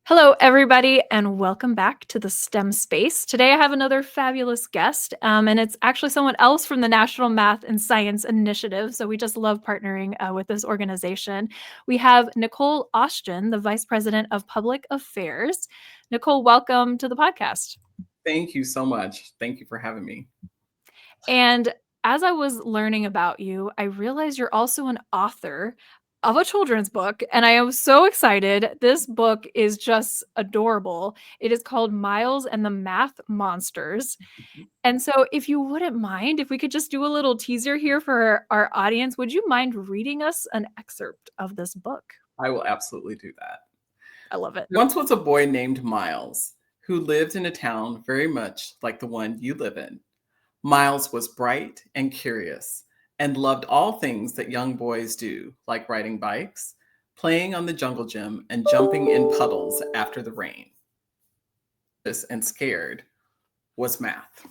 Hello, everybody, and welcome back to the STEM space. Today, I have another fabulous guest, and it's actually someone else from the National Math and Science Initiative. So we just love partnering with this organization. We have Nichole Austion, the Vice President of Public Affairs. Nichole, welcome to the podcast. Thank you so much. Thank you for having me. And as I was learning about you, I realized you're also an author of a children's book, and I am so excited. This book is just adorable. It is called Miles and the Math Monsters. And so, if you wouldn't mind, if we could just do a little teaser here for our audience, would you mind reading us an excerpt of this book? I will absolutely do that. I love it. Once was a boy named Miles who lived in a town very much like the one you live in. Miles was bright and curious and loved all things that young boys do, like riding bikes, playing on the jungle gym, and jumping in puddles after the rain. And scared was math.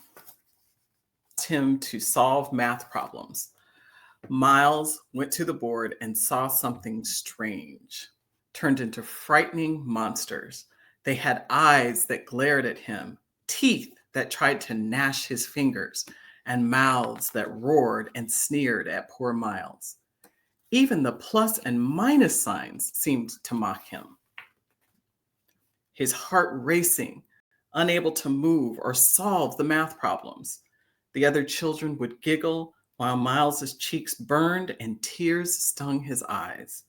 Him to solve math problems. Miles went to the board and saw something strange, turned into frightening monsters. They had eyes that glared at him, teeth that tried to gnash his fingers, and mouths that roared and sneered at poor Miles. Even the plus and minus signs seemed to mock him. His heart racing, unable to move or solve the math problems. The other children would giggle while Miles's cheeks burned and tears stung his eyes.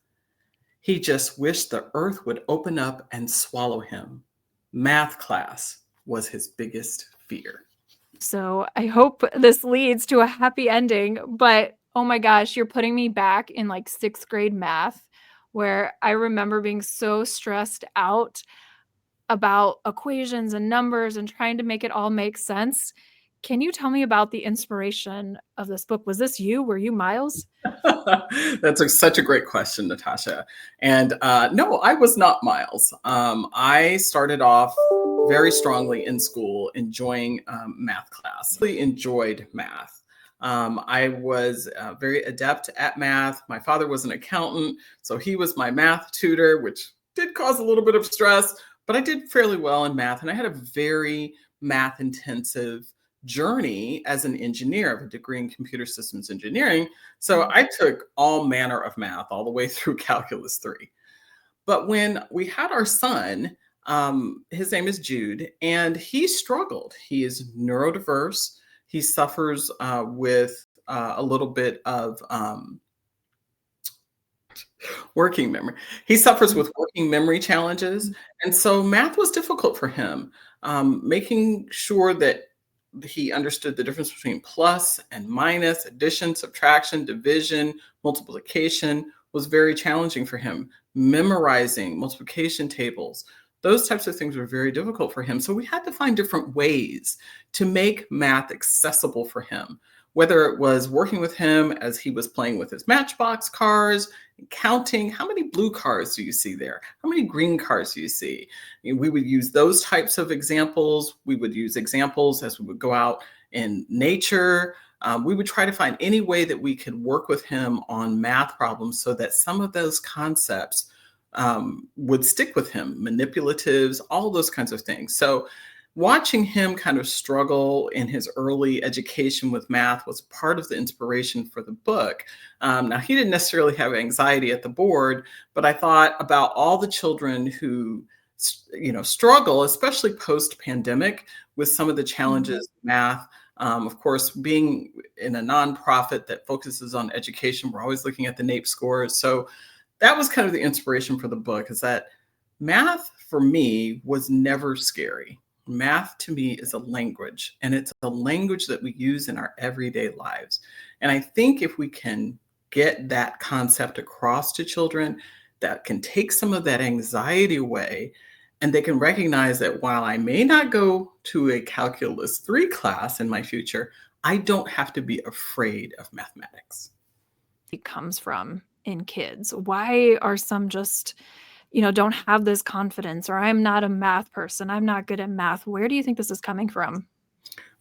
He just wished the earth would open up and swallow him. Math class was his biggest fear. So I hope this leads to a happy ending, but oh my gosh, you're putting me back in like 6th grade math, where I remember being so stressed out about equations and numbers and trying to make it all make sense. Can you tell me about the inspiration of this book? Was this you? Were you Miles? That's such a great question, Natasha. And no, I was not Miles. I started off very strongly in school, enjoying math class. Really enjoyed math. I was very adept at math. My father was an accountant, so he was my math tutor, which did cause a little bit of stress, but I did fairly well in math. And I had a very math intensive journey as an engineer. I have a degree in computer systems engineering. So I took all manner of math all the way through calculus 3. But when we had our son, his name is Jude, and he struggled. He is neurodiverse. He suffers with a little bit of working memory. He suffers with working memory challenges. And so math was difficult for him, making sure that he understood the difference between plus and minus, addition, subtraction, division, multiplication was very challenging for him. Memorizing multiplication tables, those types of things were very difficult for him. So we had to find different ways to make math accessible for him, whether it was working with him as he was playing with his Matchbox cars, counting how many blue cars do you see there? How many green cars do you see? We would use those types of examples. We would use examples as we would go out in nature. We would try to find any way that we could work with him on math problems so that some of those concepts would stick with him, manipulatives, all those kinds of things. So watching him kind of struggle in his early education with math was part of the inspiration for the book. Now, he didn't necessarily have anxiety at the board, but I thought about all the children who, struggle, especially post-pandemic, with some of the challenges of math. Of course, being in a nonprofit that focuses on education, we're always looking at the NAEP scores. So that was kind of the inspiration for the book, is that math for me was never scary. Math to me is a language, and it's a language that we use in our everyday lives. And I think if we can get that concept across to children, that can take some of that anxiety away, and they can recognize that while I may not go to a calculus 3 class in my future, I don't have to be afraid of mathematics. It comes from in kids. Why are some just don't have this confidence, or I'm not a math person, I'm not good at math? Where do you think this is coming from?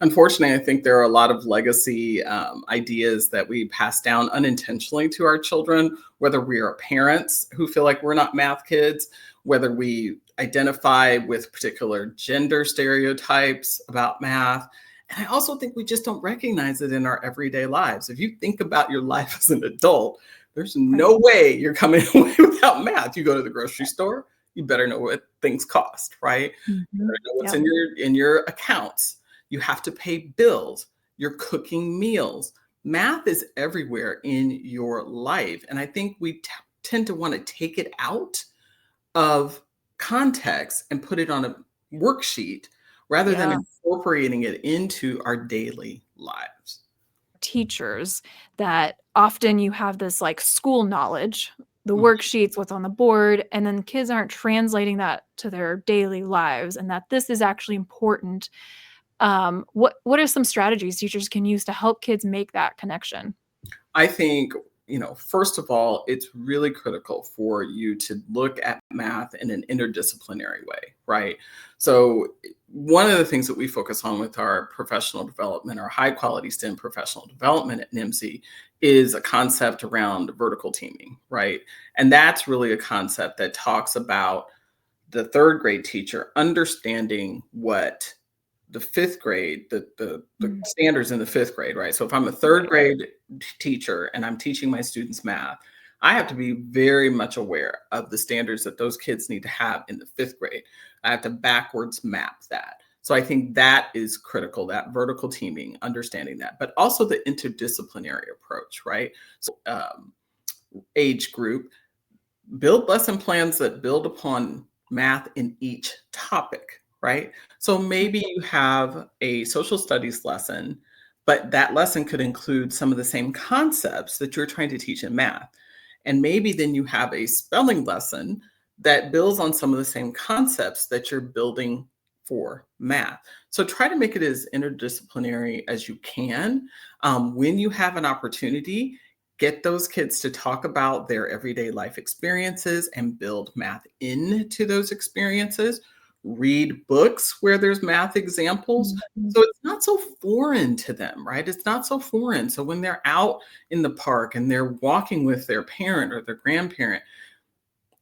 Unfortunately, I think there are a lot of legacy ideas that we pass down unintentionally to our children, whether we are parents who feel like we're not math kids, whether we identify with particular gender stereotypes about math. And I also think we just don't recognize it in our everyday lives. If you think about your life as an adult, there's Right. no way you're coming away without math. You go to the grocery store, you better know what things cost, right? Mhm. Know what's Yep. in your accounts. You have to pay bills. You're cooking meals. Math is everywhere in your life, and I think we tend to want to take it out of context and put it on a worksheet rather than Yeah. incorporating it into our daily lives. Teachers that often you have this like school knowledge, the Mhm. worksheets, what's on the board, and then kids aren't translating that to their daily lives and that this is actually important. What are some strategies teachers can use to help kids make that connection? I think, first of all, it's really critical for you to look at math in an interdisciplinary way, right? So, one of the things that we focus on with our professional development, our high quality STEM professional development at NMSI, is a concept around vertical teaming, right? And that's really a concept that talks about the third grade teacher understanding what the fifth grade, the Mm, standards in the fifth grade, right? So if I'm a third right. grade teacher and I'm teaching my students math, I have to be very much aware of the standards that those kids need to have in the fifth grade. I have to backwards map that. So I think that is critical, that vertical teaming, understanding that, but also the interdisciplinary approach, right? So age group, build lesson plans that build upon math in each topic, right? So Right. maybe you have a social studies lesson, but that lesson could include some of the same concepts that you're trying to teach in math. And maybe then you have a spelling lesson that builds on some of the same concepts that you're building for math. So try to make it as interdisciplinary as you can. When you have an opportunity, get those kids to talk about their everyday life experiences and build math into those experiences. Read books where there's math examples. Mhm. So it's not so foreign to them, right? It's not so foreign. So when they're out in the park and they're walking with their parent or their grandparent,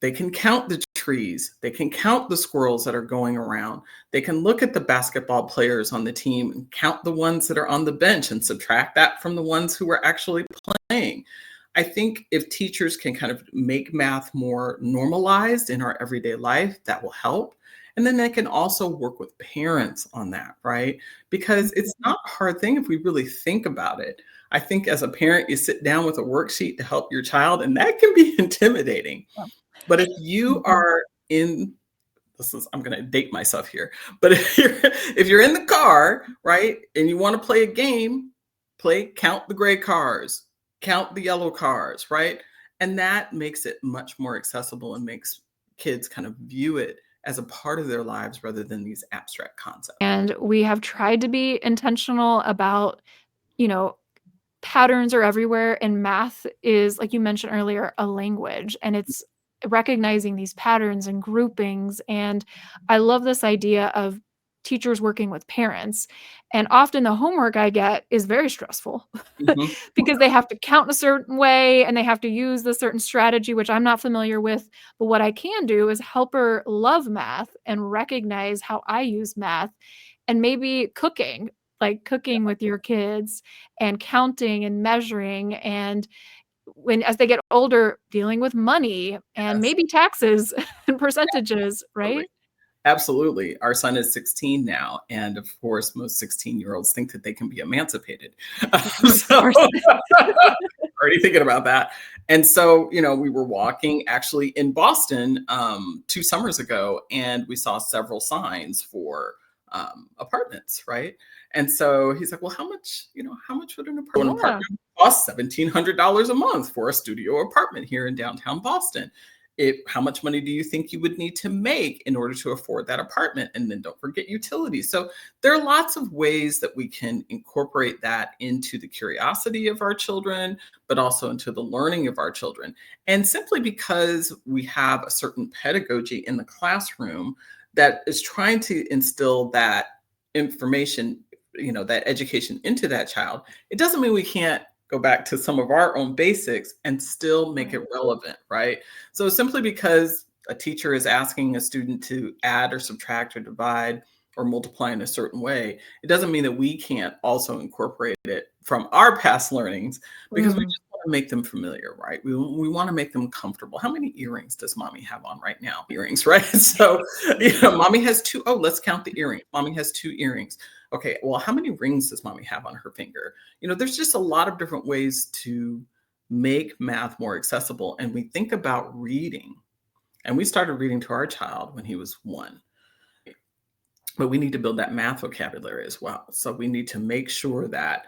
they can count the trees. They can count the squirrels that are going around. They can look at the basketball players on the team and count the ones that are on the bench and subtract that from the ones who are actually playing. I think if teachers can kind of make math more normalized in our everyday life, that will help. And then they can also work with parents on that, right? Because it's Mhm. not a hard thing if we really think about it. I think as a parent, you sit down with a worksheet to help your child, and that can be intimidating. Yeah. But if you Mhm. are in this is I'm gonna date myself here, but if you're in the car, right, and you wanna play a game, count the gray cars, count the yellow cars, right? And that makes it much more accessible and makes kids kind of view it as a part of their lives rather than these abstract concepts. And we have tried to be intentional about, you know, patterns are everywhere, and math is, like you mentioned earlier, a language, and it's recognizing these patterns and groupings, and I love this idea of teachers working with parents, and often the homework I get is very stressful Mhm. because they have to count in a certain way, and they have to use this certain strategy, which I'm not familiar with, but what I can do is help her love math and recognize how I use math, and maybe cooking, like cooking with your kids and counting and measuring and when as they get older, dealing with money and Yes, maybe taxes and percentages, absolutely. right? Absolutely. Our son is 16 now, and of course, most 16-year-olds think that they can be emancipated. Of So course. already thinking about that. And so, we were walking actually in Boston 2 summers ago, and we saw several signs for apartments, right? And so he's like, "Well, how much would an Yeah. apartment cost? $1,700 a month for a studio apartment here in downtown Boston. How much money do you think you would need to make in order to afford that apartment? And then don't forget utilities." So there are lots of ways that we can incorporate that into the curiosity of our children, but also into the learning of our children. And simply because we have a certain pedagogy in the classroom that is trying to instill that information that education into that child, it doesn't mean we can't go back to some of our own basics and still make it Right. relevant, right? So simply because a teacher is asking a student to add or subtract or divide or multiply in a certain way, it doesn't mean that we can't also incorporate it from our past learnings, because we Mm. just want to make them familiar, right? We want to make them comfortable. How many earrings does mommy have on right now? Earrings, right? So, mommy has two. Oh, let's count the earrings. Mommy has two earrings. Okay, well, how many rings does mommy have on her finger? There's just a lot of different ways to make math more accessible. And we think about reading, and we started reading to our child when he was 1. But we need to build that math vocabulary as well. So we need to make sure that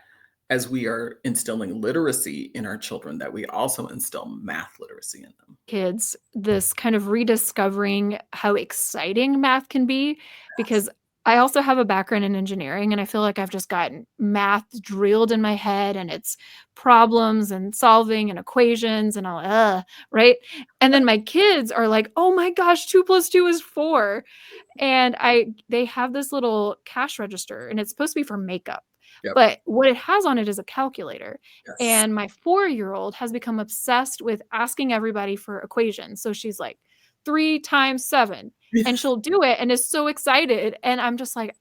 as we are instilling literacy in our children, that we also instill math literacy in them. Kids this kind of rediscovering how exciting math can be, because I also have a background in engineering, and I feel like I've just gotten math drilled in my head, and it's problems and solving and equations and all, right? And then my kids are like, "Oh my gosh, 2 plus 2 is 4." And they have this little cash register, and it's supposed to be for makeup, Yep. but what it has on it is a calculator. Yes. And my 4-year-old has become obsessed with asking everybody for equations. So she's like, 3 times 7, and she'll do it and is so excited, and I'm just like,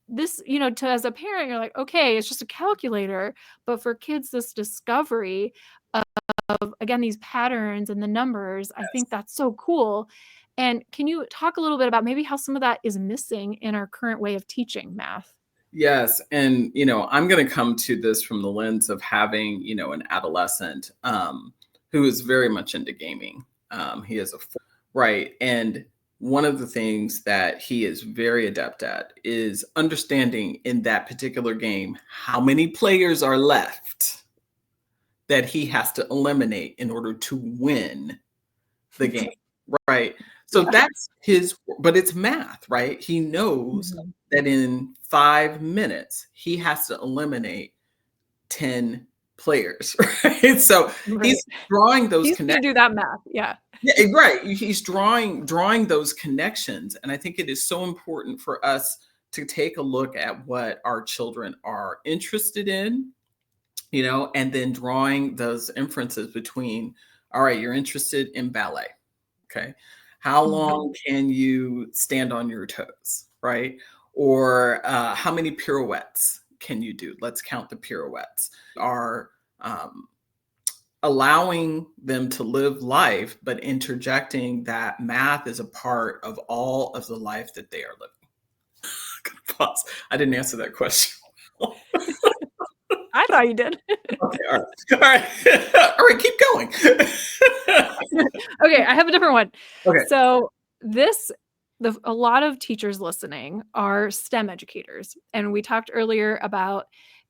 this, to as a parent, you're like, "Okay, it's just a calculator," but for kids, this discovery of, again, these patterns and the numbers, I think that's so cool. And can you talk a little bit about maybe how some of that is missing in our current way of teaching math? Yes. And, I'm going to come to this from the lens of having, an adolescent who is very much into gaming. He is right. And one of the things that he is very adept at is understanding in that particular game how many players are left that he has to eliminate in order to win the game, right? So Yeah. that's but it's math, right? He knows Mhm. that in 5 minutes, he has to eliminate 10 players, right? So Right. he's drawing those He's gonna connections. do that math, yeah. Yeah, right. He's drawing those connections. And I think it is so important for us to take a look at what our children are interested in, and then drawing those inferences between, all right, you're interested in ballet. Okay. How Mhm. long can you stand on your toes, right? Or how many pirouettes can you do? Let's count the pirouettes. Are um, allowing them to live life, but interjecting that math is a part of all of the life that they are living. Pause. I didn't answer that question. I thought you did. Okay, all right. All right. All right, keep going. Okay, I have a different one. Okay. So this a lot of teachers listening are STEM educators, and we talked earlier about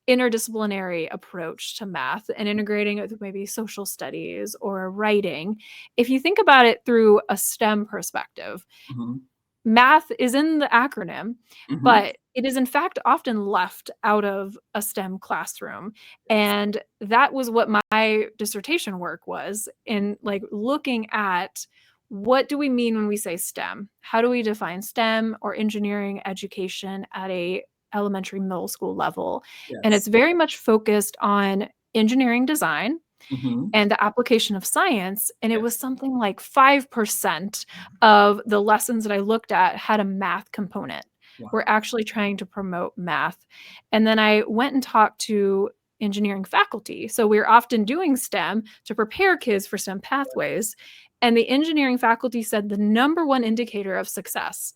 interdisciplinary approach to math and integrating it with maybe social studies or writing. If you think about it through a STEM perspective, Mhm, math is in the acronym, mhm. but it is in fact often left out of a STEM classroom. And that was what my dissertation work was, in like looking at what do we mean when we say STEM? How do we define STEM or engineering education at a elementary middle school level? And it's Yes. very much focused on engineering design Mhm. and the application of science, and it Yes. was something like 5% of the lessons that I looked at had a math component. We're Wow. actually trying to promote math. And then I went and talked to engineering faculty. So we're often doing STEM to prepare kids for STEM pathways. And the engineering faculty said the number one indicator of success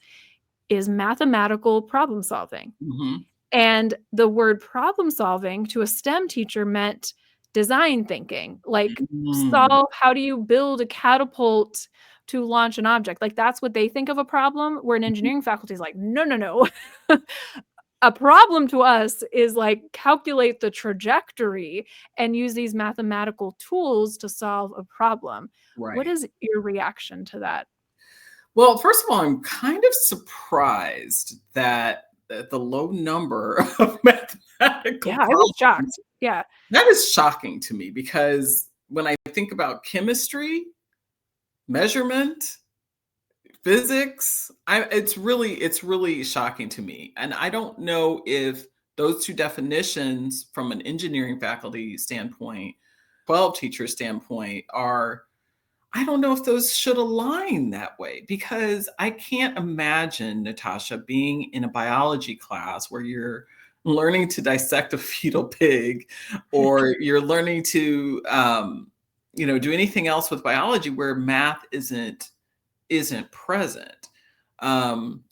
is mathematical problem solving. Mhm. And the word problem solving to a STEM teacher meant design thinking, like Mm. solve how do you build a catapult to launch an object? Like that's what they think of a problem, where an Mhm. engineering faculty is like, no, no, no. A problem to us is like calculate the trajectory and use these mathematical tools to solve a problem. What Right. is your reaction to that? Well, first of all, I'm kind of surprised that the low number of mathematical Yeah, I was problems, shocked. Yeah. that is shocking to me, because when I think about chemistry, measurement, physics, it's really shocking to me. And I don't know if those two definitions from an engineering faculty standpoint, 12 teacher standpoint are, I don't know if those should align that way, because I can't imagine, Natasha, being in a biology class where you're learning to dissect a fetal pig, or you're learning to, do anything else with biology where math isn't present. Um,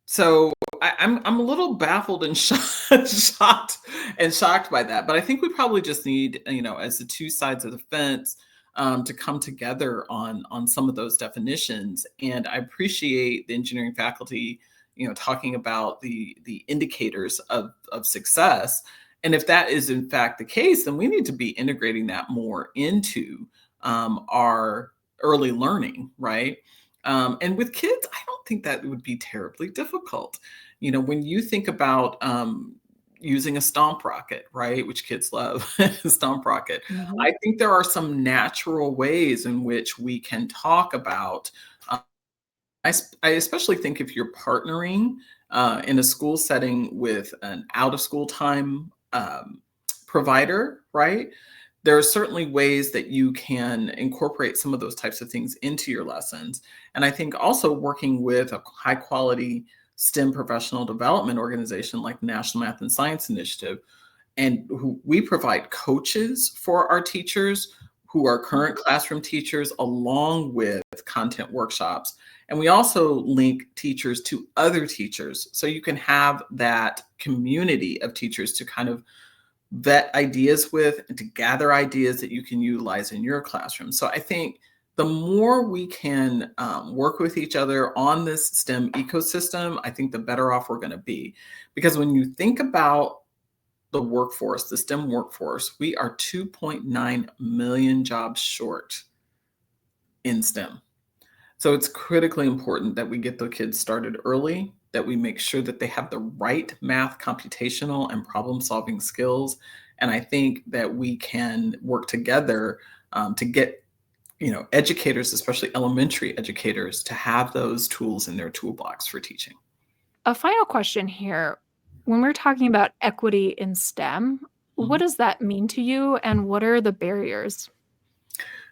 so I'm a little baffled and shocked by that. But I think we probably just need, as the two sides of the fence, to come together on some of those definitions. And I appreciate the engineering faculty, talking about the indicators of success. And if that is in fact the case, then we need to be integrating that more into our early learning, right? And with kids, I don't think that would be terribly difficult. When you think about using a stomp rocket, right, which kids love, stomp rocket, Mhm. I think there are some natural ways in which we can talk about. I especially think if you're partnering in a school setting with an out of school time provider, right? There are certainly ways that you can incorporate some of those types of things into your lessons. And I think also working with a high quality STEM professional development organization like National Math and Science Initiative, and who we provide coaches for our teachers who are current classroom teachers, along with content workshops. And we also link teachers to other teachers. So you can have that community of teachers to kind of vet ideas with and to gather ideas that you can utilize in your classroom. So I think the more we can work with each other on this STEM ecosystem, I think the better off we're going to be. Because when you think about the workforce, the STEM workforce, we are 2.9 million jobs short in STEM. So it's critically important that we get the kids started early, that we make sure that they have the right math, computational, and problem solving skills. And I think that we can work together to get educators, especially elementary educators, to have those tools in their toolbox for teaching. A final question here. When we're talking about equity in STEM, what Mhm. does that mean to you and what are the barriers?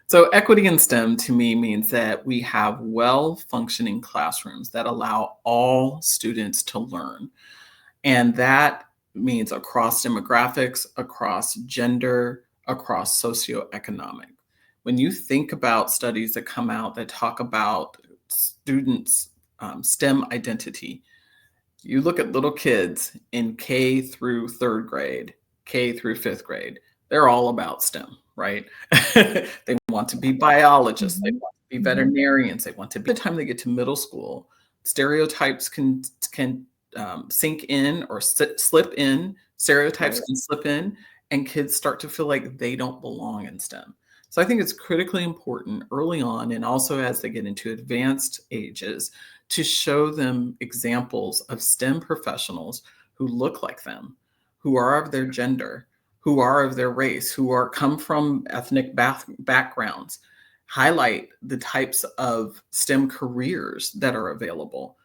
So, equity in STEM to me means that we have well functioning classrooms that allow all students to learn. And that means across demographics, across gender, across socioeconomic. When you think about studies that come out that talk about students' STEM identity, you look at little kids in K through third grade, K through fifth grade, they're all about STEM, right? They want to be biologists, they Mhm. want to be Mhm. veterinarians, they want to be. By the time they get to middle school, stereotypes can sink in or slip in. Stereotypes Right. can slip in, and kids start to feel like they don't belong in STEM. So I think it's critically important early on, and also as they get into advanced ages, to show them examples of STEM professionals who look like them, who are of their gender, who are of their race, who are come from ethnic backgrounds. Highlight the types of STEM careers that are available.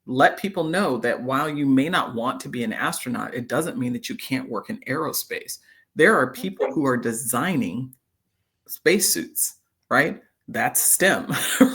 Let people know that while you may not want to be an astronaut, it doesn't mean that you can't work in aerospace. There are people who are designing spacesuits, right? That's STEM,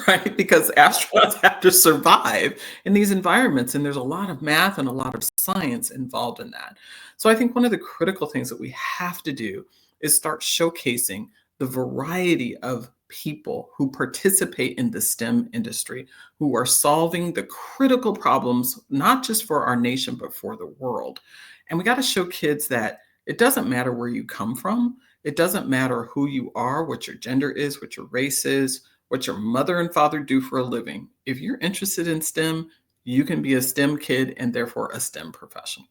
right? Because astronauts have to survive in these environments, and there's a lot of math and a lot of science involved in that. So I think one of the critical things that we have to do is start showcasing the variety of people who participate in the STEM industry, who are solving the critical problems, not just for our nation, but for the world. And we got to show kids that it doesn't matter where you come from. It doesn't matter who you are, what your gender is, what your race is, what your mother and father do for a living. If you're interested in STEM, you can be a STEM kid and therefore a STEM professional.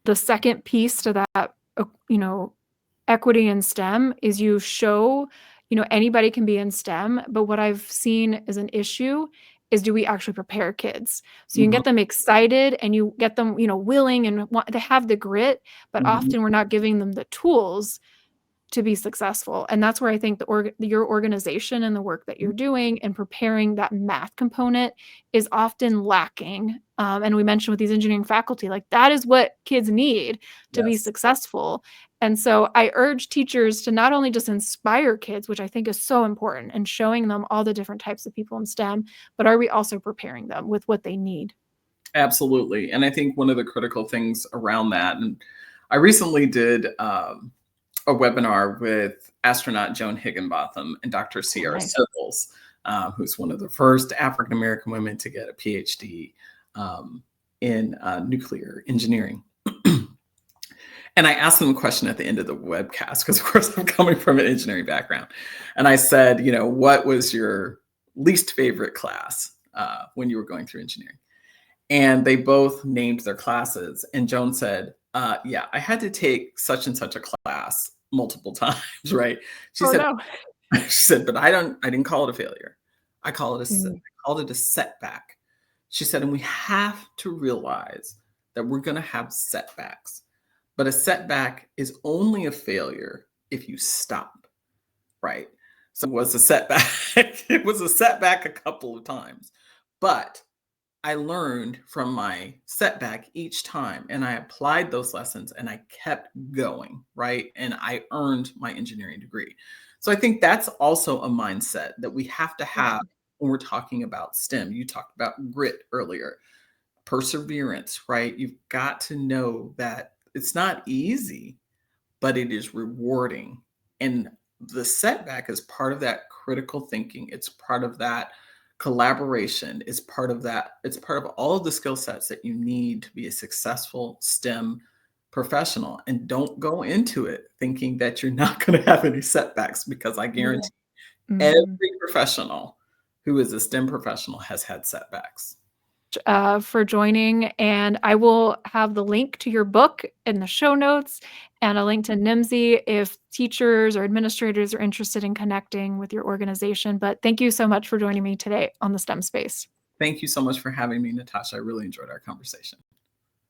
The second piece to that, equity in STEM is you show, anybody can be in STEM, but what I've seen as an issue is do we actually prepare kids? So you can Mhm, get them excited and you get them, willing and want to have the grit, but mhm. often we're not giving them the tools to be successful. And that's where I think your organization and the work that you're doing and preparing that math component is often lacking. And we mentioned with these engineering faculty, like that is what kids need to be Yes. successful. And so I urge teachers to not only just inspire kids, which I think is so important, and showing them all the different types of people in STEM, but are we also preparing them with what they need? Absolutely. And I think one of the critical things around that, and I recently did a webinar with astronaut Joan Higginbotham and Dr. Oh, Sierra nice. Sizzles, who's one of the first African American women to get a PhD in nuclear engineering. And I asked them a question at the end of the webcast, because of course I'm coming from an engineering background. And I said, what was your least favorite class when you were going through engineering? And they both named their classes. And Joan said, yeah, I had to take such and such a class multiple times, right? She Oh said, no. she said, but I didn't call it a failure. I called it Mm. I called it a setback. She said, and we have to realize that we're going to have setbacks, but a setback is only a failure if you stop, right? So it was a setback. It was a setback a couple of times, but I learned from my setback each time, and I applied those lessons and I kept going, right? And I earned my engineering degree. So I think that's also a mindset that we have to Yeah. have when we're talking about STEM. You talked about grit earlier, perseverance, right? You've got to know that it's not easy, but it is rewarding. And the setback is part of that critical thinking. It's part of that collaboration. It's part of that. It's part of all of the skill sets that you need to be a successful STEM professional. And don't go into it thinking that you're not going to have any setbacks, because I Yeah. guarantee Mhm. every professional who is a STEM professional has had setbacks. For joining. And I will have the link to your book in the show notes and a link to NMSI if teachers or administrators are interested in connecting with your organization. But thank you so much for joining me today on the STEM space. Thank you so much for having me, Natasha. I really enjoyed our conversation.